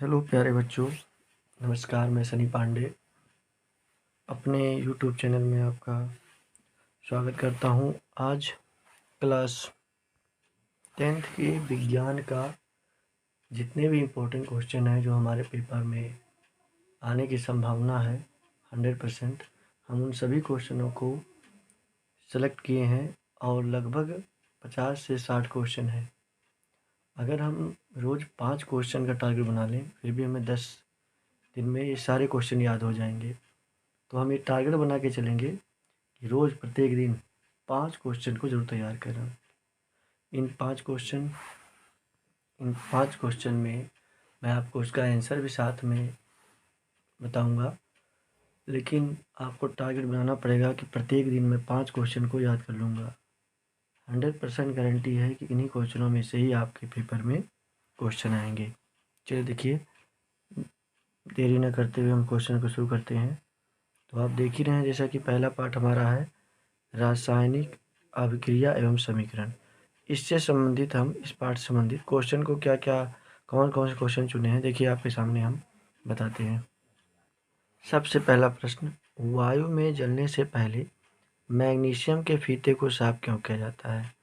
Hello प्यारे बच्चों, नमस्कार। मैं सनी पांडे अपने यूट्यूब चैनल में आपका स्वागत करता हूं। आज क्लास 10th के विज्ञान का जितने भी इम्पोर्टेंट क्वेश्चन हैं जो हमारे पेपर में आने की संभावना है 100%, हम उन सभी क्वेश्चनों को सेलेक्ट किए हैं और लगभग 50 से 60 क्वेश्चन हैं। अगर हम रोज़ 5 क्वेश्चन का टारगेट बना लें फिर भी हमें 10 दिन में ये सारे क्वेश्चन याद हो जाएंगे। तो हम ये टारगेट बना के चलेंगे कि रोज़ प्रत्येक दिन 5 क्वेश्चन को ज़रूर तैयार करना। इन 5 क्वेश्चन में मैं आपको उसका आंसर भी साथ में बताऊंगा, लेकिन आपको टारगेट बनाना पड़ेगा कि प्रत्येक दिन मैं 5 क्वेश्चन को याद कर लूँगा। 100% गारंटी है कि इन्हीं क्वेश्चनों में से ही आपके पेपर में क्वेश्चन आएंगे। चलिए देखिए, देरी न करते हुए हम क्वेश्चन को शुरू करते हैं। तो आप देख ही रहे हैं जैसा कि पहला पार्ट हमारा है रासायनिक अभिक्रिया एवं समीकरण। इससे संबंधित हम इस पाठ से संबंधित क्वेश्चन को क्या क्या कौन कौन से क्वेश्चन चुने हैं देखिए आपके सामने हम बताते हैं। सबसे पहला प्रश्न, वायु में जलने से पहले मैग्नीशियम के फीते को साफ क्यों किया जाता है?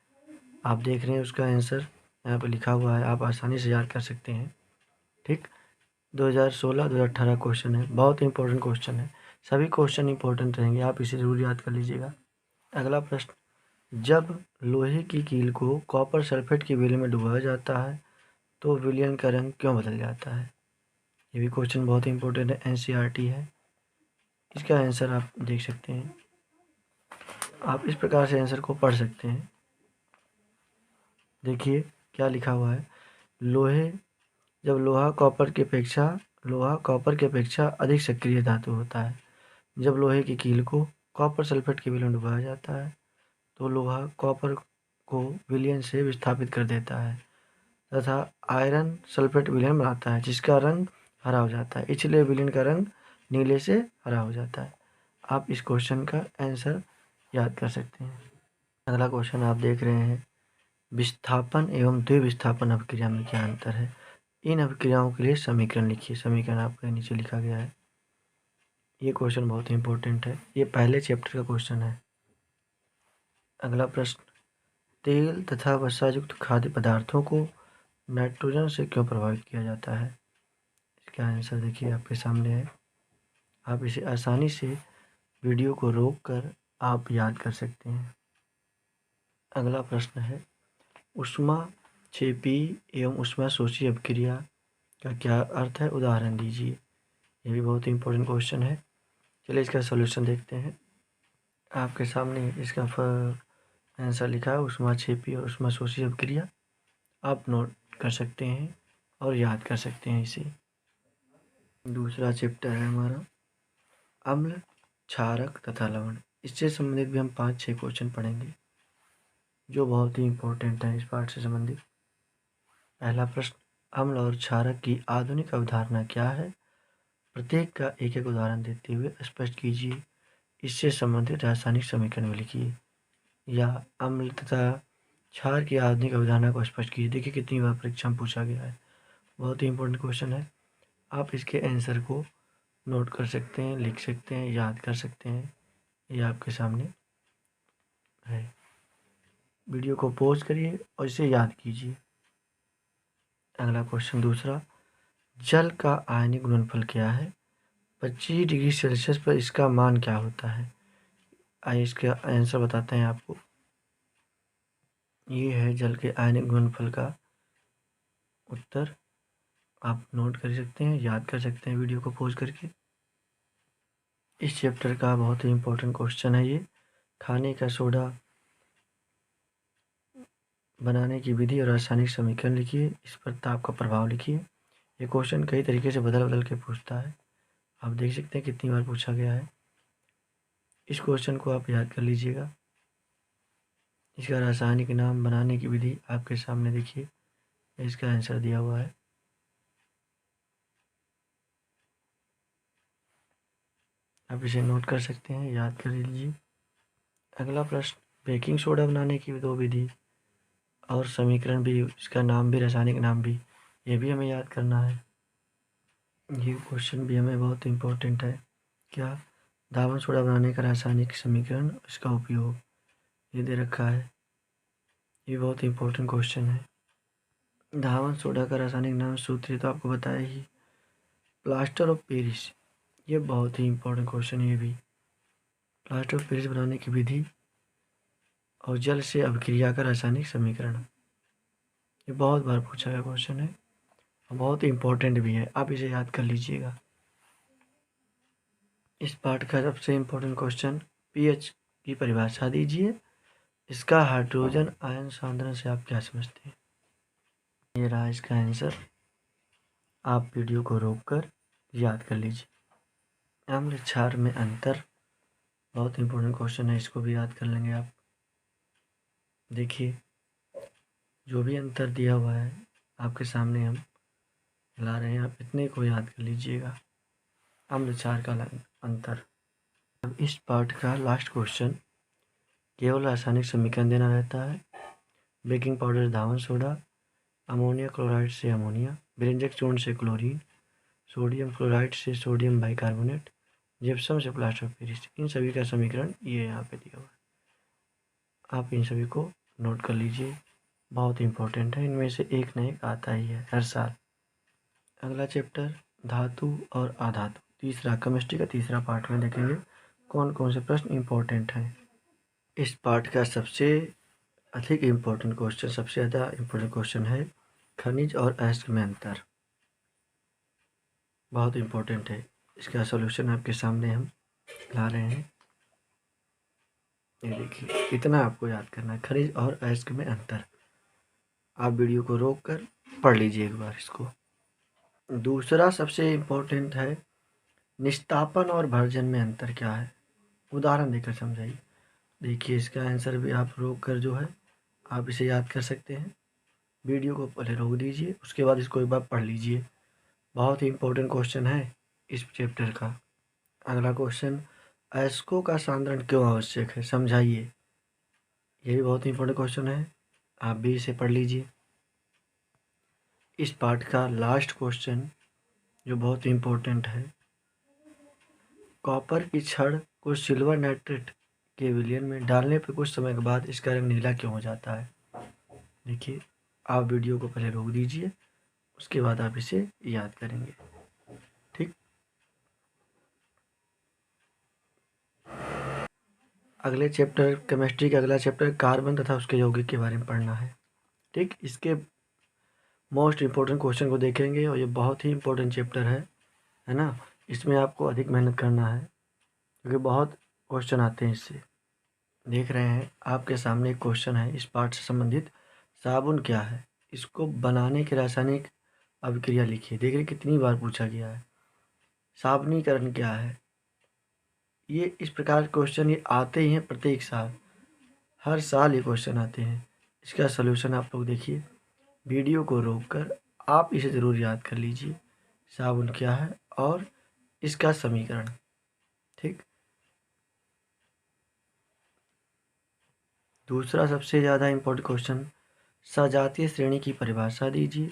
आप देख रहे हैं उसका आंसर यहाँ पर लिखा हुआ है, आप आसानी से याद कर सकते हैं। ठीक, 2016-2018 क्वेश्चन है, बहुत इंपॉर्टेंट क्वेश्चन है। सभी क्वेश्चन इंपॉर्टेंट रहेंगे, आप इसे ज़रूर याद कर लीजिएगा। अगला प्रश्न, जब लोहे की कील को कॉपर सल्फेट की वेल में डुबाया जाता है तो विलयन का रंग क्यों बदल जाता है? ये भी क्वेश्चन बहुत ही इंपॉर्टेंट है, एनसीईआरटी है। इसका आंसर आप देख सकते हैं, आप इस प्रकार से आंसर को पढ़ सकते हैं। देखिए क्या लिखा हुआ है, जब लोहा कॉपर की अपेक्षा अधिक सक्रिय धातु होता है। जब लोहे की कील को कॉपर सल्फेट की वेल में डुबाया जाता है तो लोहा कॉपर को विलयन से विस्थापित कर देता है तथा आयरन सल्फेट विलयन बनाता है जिसका रंग हरा हो जाता है, इसलिए विलयन का रंग नीले से हरा हो जाता है। आप इस क्वेश्चन का आंसर याद कर सकते हैं। अगला क्वेश्चन आप देख रहे हैं, विस्थापन एवं द्विविस्थापन अभिक्रिया में क्या अंतर है? इन अभिक्रियाओं के लिए समीकरण लिखिए। समीकरण आपके नीचे लिखा गया है। ये क्वेश्चन बहुत ही इंपॉर्टेंट है, ये पहले चैप्टर का क्वेश्चन है। अगला प्रश्न, तेल तथा वसायुक्त खाद्य पदार्थों को नाइट्रोजन से क्यों प्रभावित किया जाता है? इसका आंसर देखिए आपके सामने है, आप इसे आसानी से वीडियो को रोककर आप याद कर सकते हैं। अगला प्रश्न है, ऊष्माक्षेपी एवं ऊष्माशोषी अभिक्रिया का क्या अर्थ है? उदाहरण दीजिए। ये भी बहुत ही इंपॉर्टेंट क्वेश्चन है। चलिए इसका सॉल्यूशन देखते हैं। आपके सामने इसका आंसर लिखा है, ऊष्माक्षेपी और ऊष्माशोषी अभिक्रिया। आप नोट कर सकते हैं और याद कर सकते हैं इसे। दूसरा चैप्टर है हमारा अम्ल, क्षारक तथा लवण। इससे संबंधित भी हम 5-6 क्वेश्चन पढ़ेंगे जो बहुत ही इंपॉर्टेंट है इस पाठ से संबंधित। पहला प्रश्न, अम्ल और क्षारक की आधुनिक अवधारणा क्या है? प्रत्येक का एक एक उदाहरण देते हुए स्पष्ट कीजिए। इससे संबंधित रासायनिक समीकरण में लिखिए। या अम्ल तथा क्षार की आधुनिक अवधारणा को स्पष्ट कीजिए। देखिए कितनी बार परीक्षा में पूछा गया है, बहुत ही इंपॉर्टेंट क्वेश्चन है। आप इसके आंसर को नोट कर सकते हैं, लिख सकते हैं, याद कर सकते हैं। ये आपके सामने है। वीडियो को पॉज करिए और इसे याद कीजिए। अगला क्वेश्चन दूसरा, जल का आयनिक गुणनफल क्या है? 25 डिग्री सेल्सियस पर इसका मान क्या होता है? आइए इसका आंसर बताते हैं आपको। ये है जल के आयनिक गुणनफल का उत्तर। आप नोट कर सकते हैं, याद कर सकते हैं वीडियो को पॉज करके। इस चैप्टर का बहुत ही इंपॉर्टेंट क्वेश्चन है ये। खाने का सोडा बनाने की विधि और रासायनिक समीकरण लिखिए। इस पर ताप का प्रभाव लिखिए। ये क्वेश्चन कई तरीके से बदल बदल के पूछता है, आप देख सकते हैं कितनी बार पूछा गया है। इस क्वेश्चन को आप याद कर लीजिएगा। इसका रासायनिक नाम, बनाने की विधि आपके सामने देखिए, इसका आंसर दिया हुआ है। आप इसे नोट कर सकते हैं, याद कर लीजिए। अगला प्रश्न, बेकिंग सोडा बनाने की 2 विधि और समीकरण भी, इसका नाम भी, रासायनिक नाम भी, ये भी हमें याद करना है। ये क्वेश्चन भी हमें बहुत इम्पोर्टेंट है। क्या? धावन सोडा बनाने का रासायनिक समीकरण, इसका उपयोग, ये दे रखा है। ये बहुत इम्पोर्टेंट क्वेश्चन है। धावन सोडा का रासायनिक नाम सूत्र तो आपको बताया ही, प्लास्टर ऑफ पेरिस। ये बहुत ही इम्पोर्टेंट क्वेश्चन है ये भी। प्लास्टर ऑफ पेरिस बनाने की विधि और जल से अभिक्रिया का रासायनिक समीकरण। ये बहुत बार पूछा गया क्वेश्चन है और बहुत इम्पोर्टेंट भी है, आप इसे याद कर लीजिएगा। इस पार्ट का सबसे इम्पोर्टेंट क्वेश्चन, पीएच की परिभाषा दीजिए, इसका हाइड्रोजन आयन सांद्रण से आप क्या समझते हैं? ये रहा इसका आंसर। आप वीडियो को रोककर याद कर लीजिए। अम्ल क्षार में अंतर, बहुत इम्पोर्टेंट क्वेश्चन है, इसको भी याद कर लेंगे आप। देखिए, जो भी अंतर दिया हुआ है आपके सामने हम ला रहे हैं, आप इतने को याद कर लीजिएगा, अम्ल क्षार का अंतर। अब इस पार्ट का लास्ट क्वेश्चन, केवल रासायनिक समीकरण देना रहता है। बेकिंग पाउडर से धावन सोडा, अमोनिया क्लोराइड से अमोनिया, बेंजक चूर्ण से क्लोरीन, सोडियम क्लोराइड से सोडियम बाइकार्बोनेट, जिप्सम से प्लास्टर ऑफ पेरिस, इन सभी का समीकरण ये यहाँ पे दिया हुआ है। आप इन सभी को नोट कर लीजिए, बहुत इंपॉर्टेंट है, इनमें से एक न एक आता ही है हर साल। अगला चैप्टर धातु और अधातु, तीसरा केमिस्ट्री का तीसरा पार्ट में देखेंगे कौन कौन से प्रश्न इंपॉर्टेंट हैं। इस पार्ट का सबसे अधिक इम्पोर्टेंट क्वेश्चन, सबसे ज़्यादा इम्पोर्टेंट क्वेश्चन है खनिज और अयस्क में अंतर। बहुत इम्पोर्टेंट है, इसका सॉल्यूशन आपके सामने हम ला रहे हैं। ये देखिए, इतना आपको याद करना है, खनिज और अयस्क में अंतर। आप वीडियो को रोक कर पढ़ लीजिए एक बार इसको। दूसरा सबसे इम्पोर्टेंट है निस्तापन और भर्जन में अंतर क्या है, उदाहरण देकर समझाइए। देखिए, इसका आंसर भी आप रोक कर जो है आप इसे याद कर सकते हैं। वीडियो को पहले रोक दीजिए, उसके बाद इसको एक बार पढ़ लीजिए। बहुत ही इम्पोर्टेंट क्वेश्चन है इस चैप्टर का। अगला क्वेश्चन, अयस्कों का सांद्रण क्यों आवश्यक है, समझाइए। ये भी बहुत इंपॉर्टेंट क्वेश्चन है, आप भी इसे पढ़ लीजिए। इस पार्ट का लास्ट क्वेश्चन जो बहुत इम्पोर्टेंट है, कॉपर की छड़ को सिल्वर नाइट्रेट के विलयन में डालने पर कुछ समय के बाद इसका रंग नीला क्यों हो जाता है। देखिए, आप वीडियो को पहले रोक दीजिए, उसके बाद आप इसे याद करेंगे। ठीक, अगले चैप्टर केमिस्ट्री का अगला चैप्टर कार्बन तथा उसके यौगिक के बारे में पढ़ना है। ठीक, इसके मोस्ट इम्पोर्टेंट क्वेश्चन को देखेंगे और ये बहुत ही इम्पोर्टेंट चैप्टर है ना। इसमें आपको अधिक मेहनत करना है क्योंकि बहुत क्वेश्चन आते हैं इससे। देख रहे हैं आपके सामने एक क्वेश्चन है इस पार्ट से संबंधित, साबुन क्या है, इसको बनाने की रासायनिक अभिक्रिया लिखिए। देख रहे कितनी बार पूछा गया है। साबुनीकरण क्या है, ये इस प्रकार क्वेश्चन ये आते ही हैं प्रत्येक साल, हर साल ये क्वेश्चन आते हैं। इसका सलूशन आप लोग देखिए, वीडियो को रोककर आप इसे ज़रूर याद कर लीजिए, साबुन क्या है और इसका समीकरण। ठीक, दूसरा सबसे ज़्यादा इम्पोर्टेंट क्वेश्चन, सजातीय श्रेणी की परिभाषा दीजिए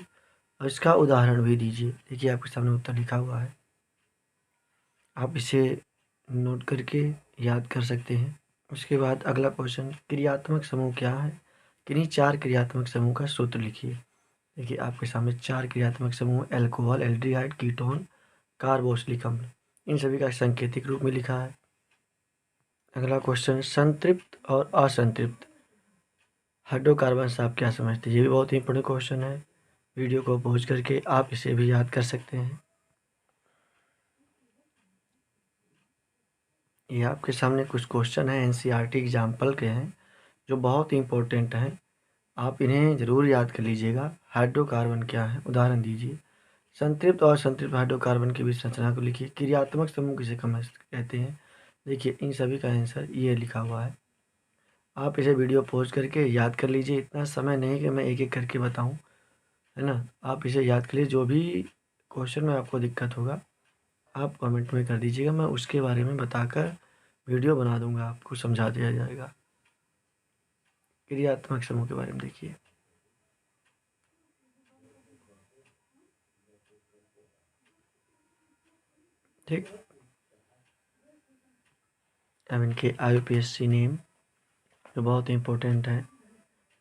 और इसका उदाहरण भी दीजिए। देखिए, आपके सामने उत्तर लिखा हुआ है, आप इसे नोट करके याद कर सकते हैं। उसके बाद अगला क्वेश्चन, क्रियात्मक समूह क्या है, किन्हीं चार क्रियात्मक समूह का सूत्र लिखिए। देखिए, आपके सामने चार क्रियात्मक समूह, एल्कोहल, एल्डिहाइड, कीटोन, कार्बोक्सिलिक अम्ल, इन सभी का सांकेतिक रूप में लिखा है। अगला क्वेश्चन, संतृप्त और असंतृप्त हाइड्रोकार्बन से आप क्या समझते हैं। ये भी बहुत ही इंपॉर्टेंट क्वेश्चन है, वीडियो को पॉज करके आप इसे भी याद कर सकते हैं। ये आपके सामने कुछ क्वेश्चन है एनसीईआरटी एग्जाम्पल के हैं जो बहुत ही इंपॉर्टेंट हैं, आप इन्हें ज़रूर याद कर लीजिएगा। हाइड्रोकार्बन क्या है, उदाहरण दीजिए। संतृप्त और संतृप्त हाइड्रोकार्बन की बीच संरचना को लिखिए। क्रियात्मक समूह किसे कहते हैं। देखिए, इन सभी का आंसर ये लिखा हुआ है, आप इसे वीडियो पॉज करके याद कर लीजिए। इतना समय नहीं कि मैं एक एक करके बताऊं, है ना। आप इसे याद कर लीजिए, जो भी क्वेश्चन में आपको दिक्कत होगा आप कमेंट में कर दीजिएगा, मैं उसके बारे में बताकर वीडियो बना दूंगा, आपको समझा दिया जाएगा। क्रियात्मक समूह के बारे में देखिए, ठीक। अब इनके IUPAC नेम जो बहुत इम्पोर्टेंट है,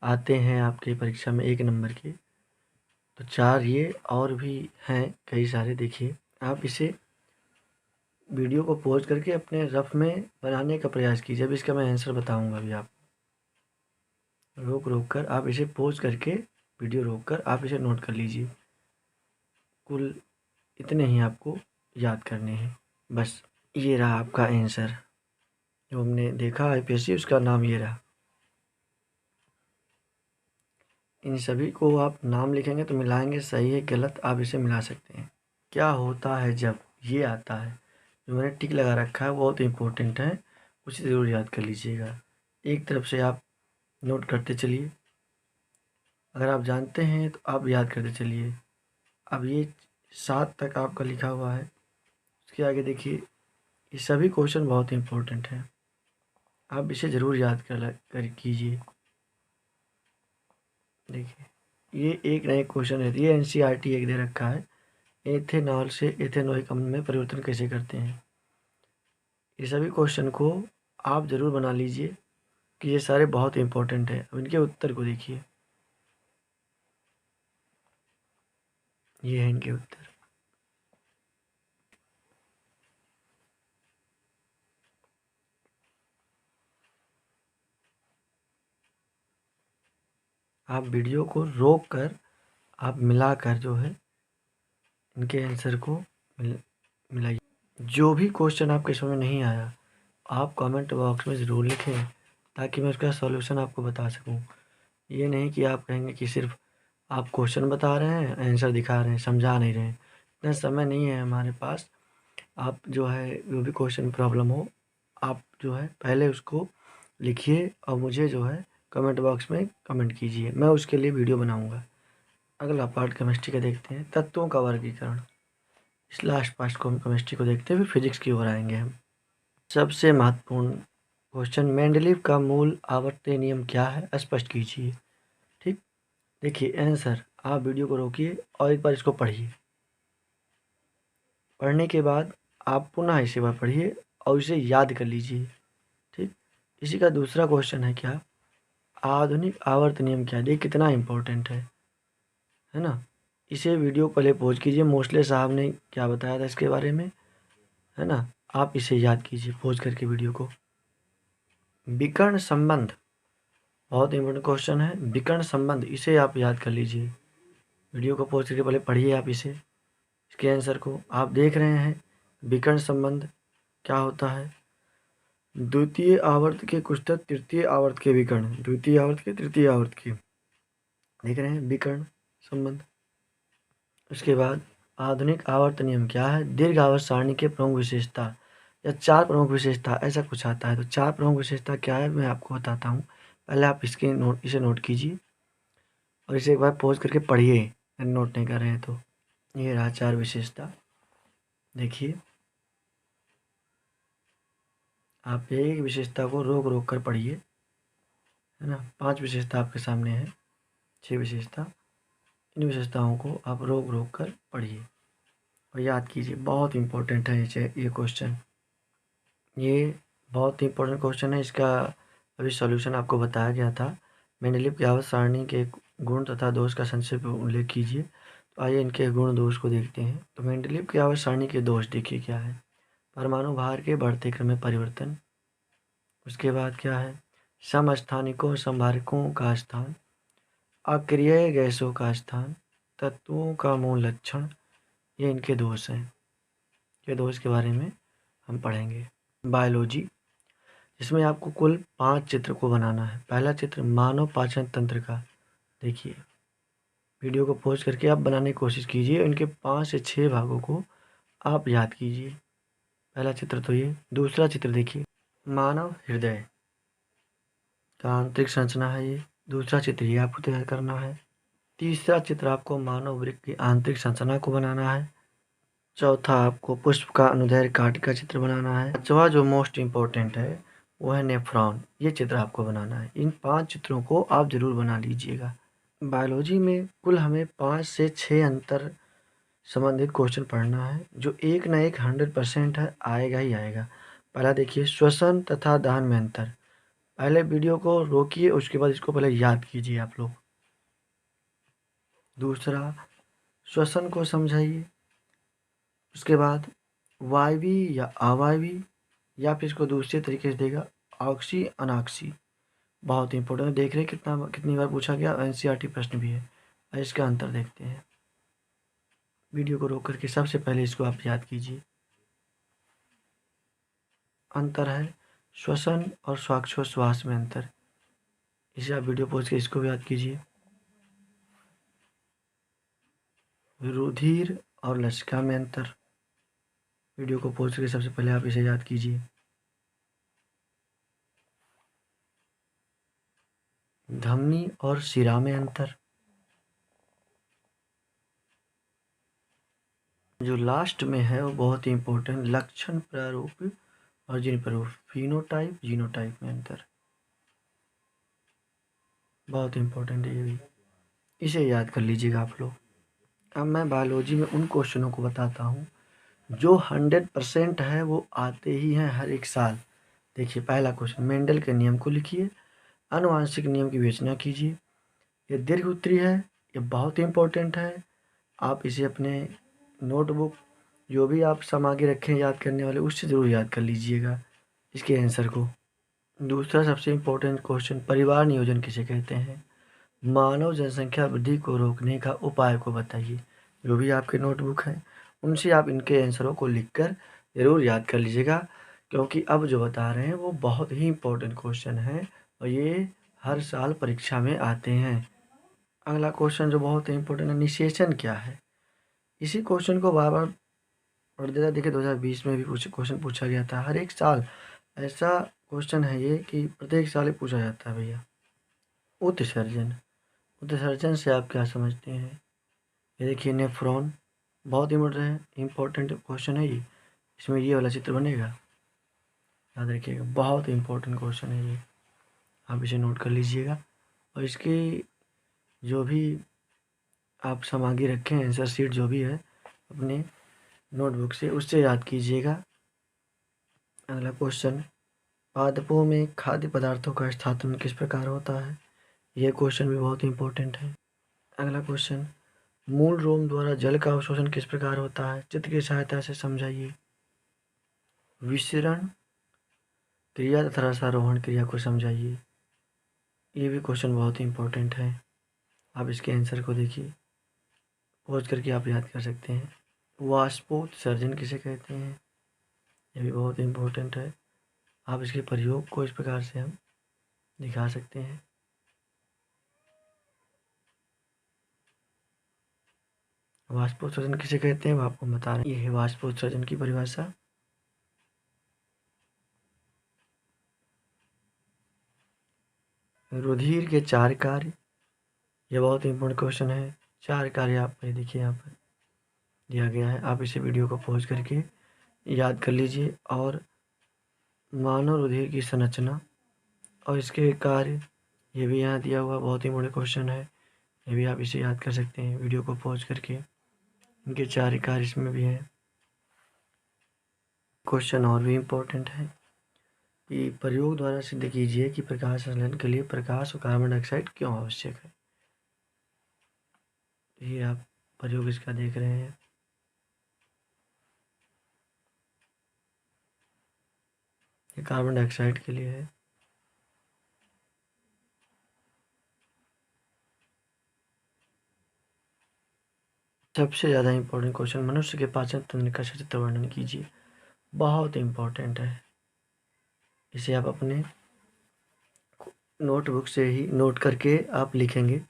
आते हैं आपके परीक्षा में 1 नंबर के। तो 4 ये और भी हैं कई सारे। देखिए, आप इसे वीडियो को पॉज करके अपने रफ में बनाने का प्रयास कीजिए। अब इसका मैं आंसर बताऊंगा अभी। आप रोक कर आप इसे पॉज करके, वीडियो रोक कर आप इसे नोट कर लीजिए। कुल इतने ही आपको याद करने हैं बस। ये रहा आपका आंसर जो हमने देखा IPSC, उसका नाम ये रहा। इन सभी को आप नाम लिखेंगे तो मिलाएंगे, सही है गलत आप इसे मिला सकते हैं। क्या होता है जब, ये आता है जो मैंने टिक लगा रखा है, बहुत इंपॉर्टेंट है, उसे ज़रूर याद कर लीजिएगा। एक तरफ से आप नोट करते चलिए, अगर आप जानते हैं तो आप याद करते चलिए। अब ये 7 तक आपका लिखा हुआ है, उसके आगे देखिए, ये सभी क्वेश्चन बहुत इंपॉर्टेंट हैं, आप इसे ज़रूर याद कर कीजिए। देखिए, ये एक नए क्वेश्चन है, ये NCERT एक दे रखा है, एथेनॉल से एथेनोइक अम्ल में परिवर्तन कैसे करते हैं। ये सभी क्वेश्चन को आप ज़रूर बना लीजिए कि ये सारे बहुत इंपॉर्टेंट है। अब इनके उत्तर को देखिए, ये है इनके उत्तर। आप वीडियो को रोक कर आप मिलाकर जो है इनके आंसर को मिलाइए। जो भी क्वेश्चन आपके समझ में नहीं आया, आप कमेंट बॉक्स में ज़रूर लिखें ताकि मैं उसका सॉल्यूशन आपको बता सकूं। ये नहीं कि आप कहेंगे कि सिर्फ आप क्वेश्चन बता रहे हैं, आंसर दिखा रहे हैं, समझा नहीं रहे हैं। इतना समय नहीं है हमारे पास। आप जो है जो भी क्वेश्चन प्रॉब्लम हो, आप जो है पहले उसको लिखिए और मुझे जो है कमेंट बॉक्स में कमेंट कीजिए, मैं उसके लिए वीडियो बनाऊंगा। अगला पार्ट केमिस्ट्री का देखते हैं, तत्वों का वर्गीकरण। इस लास्ट पार्ट को हम केमिस्ट्री को देखते हुए फिजिक्स की ओर आएंगे हम। सबसे महत्वपूर्ण क्वेश्चन, मेंडलीव का मूल आवर्तीय नियम क्या है, स्पष्ट कीजिए। ठीक, देखिए आंसर, आप वीडियो को रोकिए और एक बार इसको पढ़िए। पढ़ने के बाद आप पुनः इसे बार पढ़िए और इसे याद कर लीजिए। ठीक, इसी का दूसरा क्वेश्चन है क्या, आधुनिक आवर्त नियम क्या है। देखिए कितना इम्पोर्टेंट है ना। इसे वीडियो पहले पॉज कीजिए, मोस्ले साहब ने क्या बताया था इसके बारे में, है ना। आप इसे याद कीजिए पॉज करके वीडियो को। विकर्ण संबंध बहुत इंपॉर्टेंट क्वेश्चन है, विकर्ण संबंध, इसे आप याद कर लीजिए। वीडियो को पॉज करके पहले पढ़िए आप इसे, इसके आंसर को। आप देख रहे हैं विकर्ण संबंध क्या होता है, द्वितीय आवर्त के कुछ तृतीय आवर्त के विकर्ण, द्वितीय आवर्त के तृतीय आवर्त के, देख रहे हैं विकर्ण संबंध। उसके बाद आधुनिक आवर्त नियम क्या है, दीर्घ आवर्त सारणी के प्रमुख विशेषता या 4 प्रमुख विशेषता, ऐसा कुछ आता है। तो 4 प्रमुख विशेषता क्या है मैं आपको बताता हूँ, पहले आप इसे नोट कीजिए और इसे एक बार पॉज करके पढ़िए, नोट नहीं कर रहे हैं तो। ये रहा 4 विशेषता, देखिए आप एक विशेषता को रोक कर पढ़िए, है ना। 5 विशेषता आपके सामने है, 6 विशेषता। इन विशेषताओं को आप रोक कर पढ़िए और याद कीजिए, बहुत इंपॉर्टेंट है ये क्वेश्चन। ये बहुत ही इंपॉर्टेंट क्वेश्चन है, इसका अभी सॉल्यूशन आपको बताया गया था। मेंडलीव की आवर्त सारणी के गुण तथा दोष का संक्षेप में उल्लेख कीजिए। तो आइए इनके गुण दोष को देखते हैं। तो मेंडलीव की आवर्त सारणी के दोष देखिए क्या है, परमाणु भार के बढ़ते क्रम में परिवर्तन। उसके बाद क्या है, समस्थानिकों संभारकों का स्थान, अक्रिय गैसों का स्थान, तत्वों का मूल लक्षण, ये इनके दोष हैं। ये दोष के बारे में हम पढ़ेंगे। बायोलॉजी, इसमें आपको कुल 5 चित्र को बनाना है। पहला चित्र मानव पाचन तंत्र का, देखिए वीडियो को पॉज करके आप बनाने की कोशिश कीजिए, इनके 5 से 6 भागों को आप याद कीजिए। पहला चित्र तो ये। दूसरा चित्र देखिए, मानव हृदय का आंतरिक संरचना है ये, दूसरा चित्र ये आपको तैयार करना है। तीसरा चित्र आपको मानव वृक्क की आंतरिक संरचना को बनाना है। चौथा आपको पुष्प का अनुदैर्घ्य काट का चित्र बनाना है। पांचवा जो मोस्ट इम्पोर्टेंट है वो है नेफ्रॉन, ये चित्र आपको बनाना है। इन 5 चित्रों को आप जरूर बना लीजिएगा। बायोलॉजी में कुल हमें 5 से 6 अंतर संबंधित क्वेश्चन पढ़ना है, जो एक ना एक 100% है, आएगा ही आएगा। पहला देखिए, श्वसन तथा दहन में अंतर। पहले वीडियो को रोकिए, उसके बाद इसको पहले याद कीजिए आप लोग। दूसरा, श्वसन को समझाइए। उसके बाद वायवी या अवायवी, या फिर इसको दूसरे तरीके से देगा ऑक्सी अनॉक्सी। बहुत इंपॉर्टेंट, देख रहे हैं कितनी बार पूछा गया, एनसीईआरटी प्रश्न भी है। और इसका अंतर देखते हैं। वीडियो को रोक करके सबसे पहले इसको आप याद कीजिए। अंतर है श्वसन और श्वासोच्छ्वास में अंतर। इसे आप वीडियो पॉज के इसको भी याद कीजिए। रुधिर और लसिका में अंतर। वीडियो को पॉज करके सबसे पहले आप इसे याद कीजिए। धमनी और शिरा में अंतर। जो लास्ट में है वो बहुत ही इंपॉर्टेंट, लक्षण प्रारूप और जीन प्रारूप, फिनोटाइप जीनोटाइप में अंतर। बहुत इंपॉर्टेंट है ये भी, इसे याद कर लीजिएगा आप लोग। अब मैं बायोलॉजी में उन क्वेश्चनों को बताता हूँ जो 100% है, वो आते ही हैं हर एक साल। देखिए पहला क्वेश्चन, मेंडल के नियम को लिखिए, आनुवांशिक नियम की विवेचना कीजिए। ये दीर्घ उत्तरी है, ये बहुत इंपॉर्टेंट है। आप इसे अपने नोटबुक जो भी आप सामग्री रखें याद करने वाले, उससे ज़रूर याद कर लीजिएगा इसके आंसर को। दूसरा सबसे इम्पोर्टेंट क्वेश्चन, परिवार नियोजन किसे कहते हैं? मानव जनसंख्या वृद्धि को रोकने का उपाय को बताइए। जो भी आपके नोटबुक हैं उनसे आप इनके आंसरों को लिखकर ज़रूर याद कर लीजिएगा, क्योंकि अब जो बता रहे हैं वो बहुत ही इम्पोर्टेंट क्वेश्चन है और ये हर साल परीक्षा में आते हैं। अगला क्वेश्चन जो बहुत ही इम्पोर्टेंट है, निषेचन क्या है? इसी क्वेश्चन को बार बार पढ़ देता। देखिए 2020 में भी क्वेश्चन पूछा गया था, हर एक साल ऐसा क्वेश्चन है ये कि प्रत्येक साल ही पूछा जाता है भैया। उत्सर्जन, उत्सर्जन से आप क्या समझते हैं? ये देखिए नेफ्रॉन, बहुत इम्पोर्टेंट क्वेश्चन है ये। इसमें ये वाला चित्र बनेगा, याद रखिएगा, बहुत इम्पोर्टेंट क्वेश्चन है ये, आप इसे नोट कर लीजिएगा। और इसकी जो भी आप सामग्री रखें, आंसर शीट जो भी है अपने नोटबुक से, उससे याद कीजिएगा। अगला क्वेश्चन, पादपों में खाद्य पदार्थों का स्थानांतरण किस प्रकार होता है? यह क्वेश्चन भी बहुत इंपॉर्टेंट है। अगला क्वेश्चन, मूल रोम द्वारा जल का अवशोषण किस प्रकार होता है? चित्र की सहायता से समझाइए। विसरण क्रिया तथा रसारोहण क्रिया को समझाइए। ये भी क्वेश्चन बहुत इंपॉर्टेंट है, आप इसके आंसर को देखिए, पहुँच करके आप याद कर सकते हैं। वाष्पोत्सर्जन किसे कहते हैं? ये भी बहुत इम्पोर्टेंट है, आप इसके प्रयोग को इस प्रकार से हम दिखा सकते हैं। वाष्पोत्सर्जन किसे कहते हैं वो आपको बता रहे हैं, ये है वाष्पोत्सर्जन की परिभाषा। रुधिर के 4 कार्य, ये बहुत इंपॉर्टेंट क्वेश्चन है। 4 कार्य आप देखिए यहाँ पर दिया गया है, आप इसे वीडियो को पॉज करके याद कर लीजिए। और मानव रुधिर की संरचना और इसके कार्य, ये भी यहाँ दिया हुआ बहुत इंपॉर्टेंट क्वेश्चन है, ये भी आप इसे याद कर सकते हैं वीडियो को पॉज करके। इनके 4 कार्य इसमें भी हैं। क्वेश्चन और भी इम्पोर्टेंट है कि प्रयोग द्वारा सिद्ध कीजिए कि प्रकाश संश्लेषण के लिए प्रकाश और कार्बन डाइऑक्साइड क्यों आवश्यक है। ये आप प्रयोग इसका देख रहे हैं। ये कार्बन डाइऑक्साइड के लिए है। सबसे ज़्यादा इम्पोर्टेंट क्वेश्चन, मनुष्य के पाचन तंत्र का सचित्र वर्णन कीजिए। बहुत इम्पोर्टेंट है, इसे आप अपने नोटबुक से ही नोट करके आप लिखेंगे,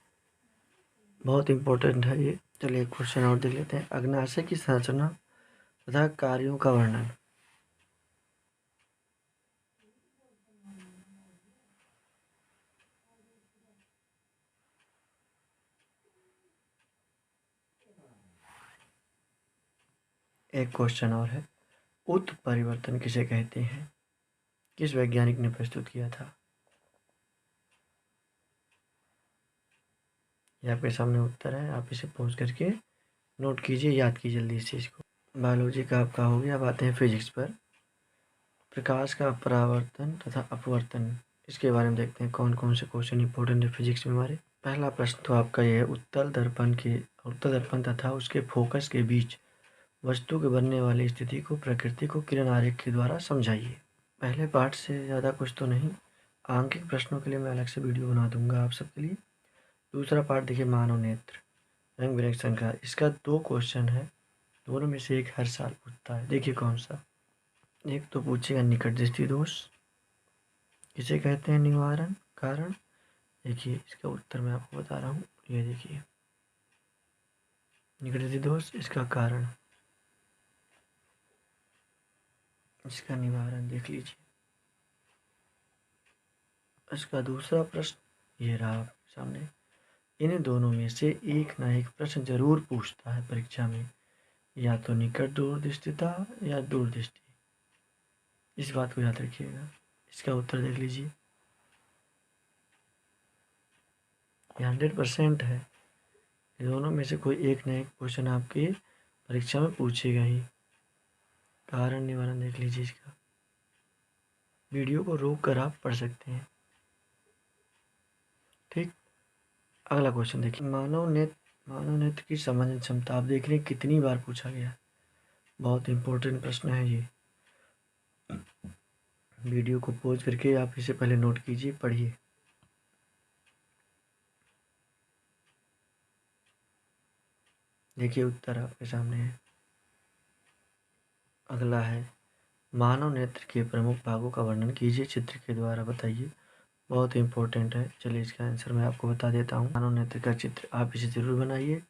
बहुत इम्पोर्टेंट है ये। चलिए एक क्वेश्चन और देख लेते हैं, अग्नाशय की संरचना तथा कार्यों का वर्णन। एक क्वेश्चन और है, उत्परिवर्तन किसे कहते हैं? किस वैज्ञानिक ने प्रस्तुत किया था? ये आपके सामने उत्तर है, आप इसे पहुँच करके नोट कीजिए, याद कीजिए जल्दी इस चीज़ को। बायोलॉजी का आपका हो गया। अब आते हैं फिजिक्स पर। प्रकाश का परावर्तन तथा अपवर्तन, इसके बारे में देखते हैं कौन कौन से क्वेश्चन इंपॉर्टेंट है फिजिक्स में हमारे। पहला प्रश्न तो आपका ये है, उत्तल दर्पण तथा उसके फोकस के बीच वस्तु के बनने वाली स्थिति को प्रकृति को किरण आरेख के द्वारा समझाइए। पहले पार्ट से ज़्यादा कुछ तो नहीं, आंकिक प्रश्नों के लिए मैं अलग से वीडियो बना दूंगा आप सबके लिए। दूसरा पार्ट देखिए, मानव नेत्र, रंग बिरंग संख्या, इसका 2 क्वेश्चन है, दोनों में से एक हर साल पूछता है। देखिए कौन सा। एक तो पूछेगा निकट दृष्टि दोष, इसे कहते हैं निवारण कारण। देखिए इसका उत्तर मैं आपको बता रहा हूँ, ये देखिए निकट दृष्टि दोष, इसका कारण, इसका निवारण देख लीजिए। इसका दूसरा प्रश्न ये रहा आपके सामने। इन दोनों में से एक ना एक प्रश्न जरूर पूछता है परीक्षा में, या तो निकट दूरदृष्टिता या दूरदृष्टि, इस बात को याद रखिएगा। इसका उत्तर देख लीजिए, ये 100% है। ये दोनों में से कोई एक ना एक क्वेश्चन आपके परीक्षा में पूछेगा ही। कारण निवारण देख लीजिए इसका, वीडियो को रोक कर आप पढ़ सकते हैं। ठीक, अगला क्वेश्चन देखिए, मानव नेत्र की समझ क्षमता, आप देख रहे हैं कितनी बार पूछा गया। बहुत इंपॉर्टेंट प्रश्न है ये। वीडियो को पॉज करके आप इसे पहले नोट कीजिए, पढ़िए। देखिए उत्तर आपके सामने है। अगला है, मानव नेत्र के प्रमुख भागों का वर्णन कीजिए, चित्र के द्वारा बताइए। बहुत इंपॉर्टेंट है, चलिए इसका आंसर मैं आपको बता देता हूँ। मानव नेत्र का चित्र आप इसे ज़रूर बनाइए।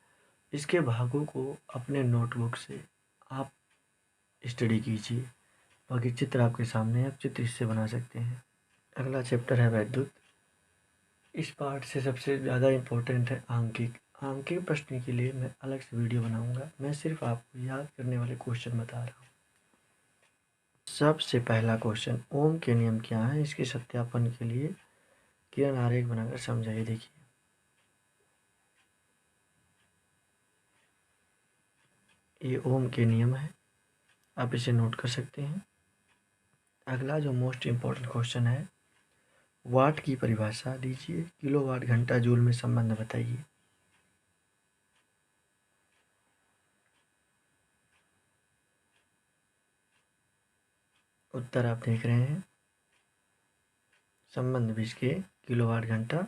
इसके भागों को अपने नोटबुक से आप स्टडी कीजिए। बाकी चित्र आपके सामने है, आप चित्र इससे बना सकते हैं। अगला चैप्टर है वैद्युत। इस पार्ट से सबसे ज़्यादा इम्पोर्टेंट है आंकिक। आंकिक प्रश्न के लिए मैं अलग से वीडियो बनाऊंगा, मैं सिर्फ आपको याद करने वाले क्वेश्चन बता रहा हूँ। सबसे पहला क्वेश्चन, ओम के नियम क्या है, इसके सत्यापन के लिए किरण आरेख बनाकर समझाइए। देखिए ये ओम के नियम है, आप इसे नोट कर सकते हैं। अगला जो मोस्ट इम्पोर्टेंट क्वेश्चन है, वाट की परिभाषा दीजिए, किलोवाट घंटा जूल में संबंध बताइए। उत्तर आप देख रहे हैं, संबंध भी इसके किलोवाट घंटा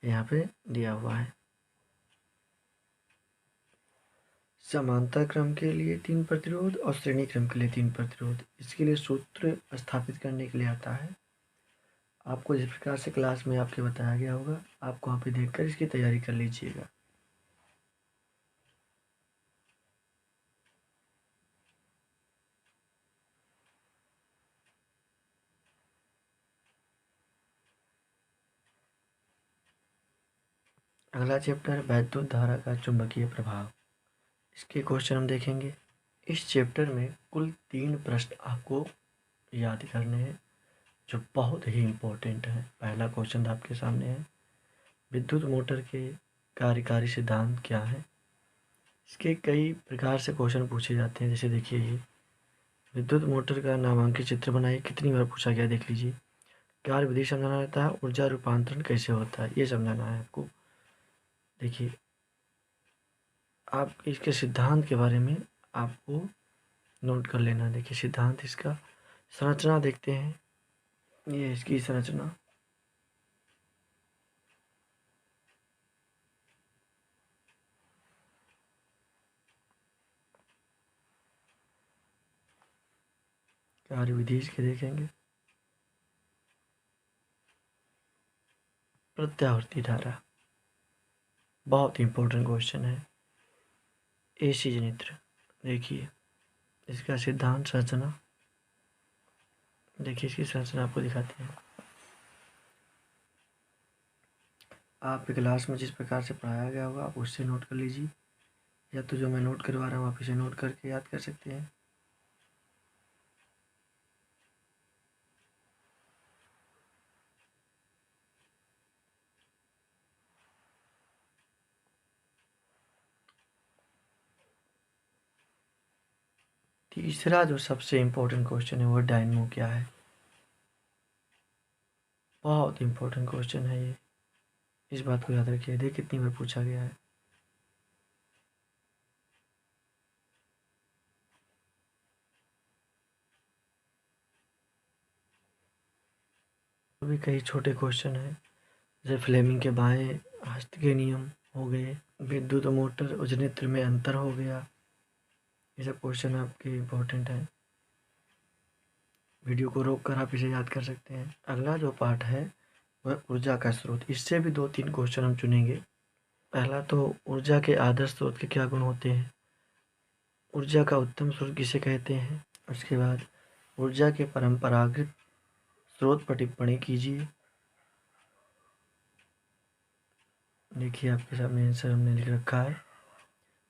यहाँ पे दिया हुआ है। समांतर क्रम के लिए 3 प्रतिरोध और श्रेणी क्रम के लिए 3 प्रतिरोध, इसके लिए सूत्र स्थापित करने के लिए आता है। आपको जिस प्रकार से क्लास में आपके बताया गया होगा, आप वहाँ पे देखकर इसकी तैयारी कर लीजिएगा। अगला चैप्टर, वैद्युत धारा का चुंबकीय प्रभाव, इसके क्वेश्चन हम देखेंगे। इस चैप्टर में कुल 3 प्रश्न आपको याद करने हैं, जो बहुत ही इम्पोर्टेंट है। पहला क्वेश्चन आपके सामने है, विद्युत मोटर के कार्यकारी सिद्धांत क्या है। इसके कई प्रकार से क्वेश्चन पूछे जाते हैं, जैसे देखिए ये विद्युत मोटर का नामांकित चित्र बनाइए, कितनी बार पूछा गया देख लीजिए। कार्य विधि समझाना रहता है, ऊर्जा रूपांतरण कैसे होता है ये समझाना है आपको। देखिए आप इसके सिद्धांत के बारे में आपको नोट कर लेना। देखिए सिद्धांत, इसका संरचना देखते हैं, ये इसकी संरचना। कार्य विधि इसके देखेंगे। प्रत्यावर्ती धारा बहुत इंपॉर्टेंट क्वेश्चन है। एसी जनित्र, देखिए इसका सिद्धांत संरचना, देखिए इसकी संरचना आपको दिखाते हैं। आप क्लास में जिस प्रकार से पढ़ाया गया होगा आप उससे नोट कर लीजिए, या तो जो मैं नोट करवा रहा हूँ आप इसे नोट करके याद कर सकते हैं। तीसरा जो सबसे इम्पोर्टेंट क्वेश्चन है वो डायनमो क्या है। बहुत इम्पोर्टेंट क्वेश्चन है ये, इस बात को याद रखिए। देख कितनी बार पूछा गया है। अभी कई छोटे क्वेश्चन हैं, जैसे फ्लेमिंग के बाएं हस्त के नियम हो गए, विद्युत मोटर उजनित्र में अंतर हो गया। ये सब क्वेश्चन आपके इम्पोर्टेंट हैं। वीडियो को रोक कर आप इसे याद कर सकते हैं। अगला जो पार्ट है वह ऊर्जा का स्रोत। इससे भी 2-3 क्वेश्चन हम चुनेंगे। पहला तो ऊर्जा के आदर्श स्रोत के क्या गुण होते हैं, ऊर्जा का उत्तम स्रोत किसे कहते हैं। उसके बाद ऊर्जा के परंपरागत स्रोत पर टिप्पणी कीजिए। देखिए आपके सामने आंसर हमने लिख रखा है,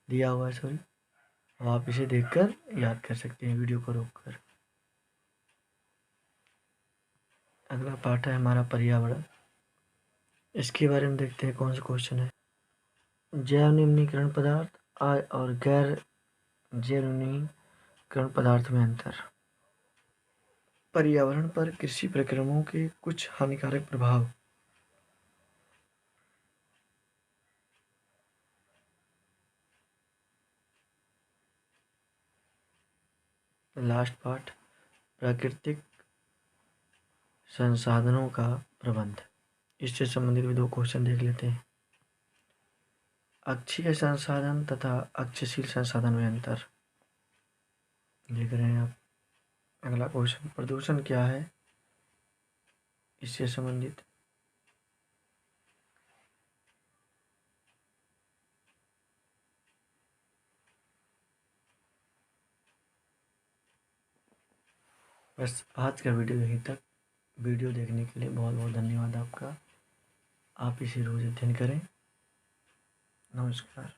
दिया हुआ है सॉरी। अब आप इसे देखकर याद कर सकते हैं वीडियो को रोककर। अगला पार्ट है हमारा पर्यावरण। इसके बारे में देखते हैं कौन सा क्वेश्चन है। जैव निम्नीकरण पदार्थ और गैर जैव निम्नीकरण पदार्थ में अंतर। पर्यावरण पर कृषि प्रक्रमों के कुछ हानिकारक प्रभाव। लास्ट पार्ट प्राकृतिक संसाधनों का प्रबंध। इससे संबंधित भी 2 क्वेश्चन देख लेते हैं। अक्षीय संसाधन तथा अक्षशील संसाधन में अंतर देख रहे हैं आप। अगला क्वेश्चन प्रदूषण क्या है, इससे संबंधित। बस आज का वीडियो यहीं तक। वीडियो देखने के लिए बहुत बहुत धन्यवाद आपका। आप इसे रोज अध्ययन करें। नमस्कार।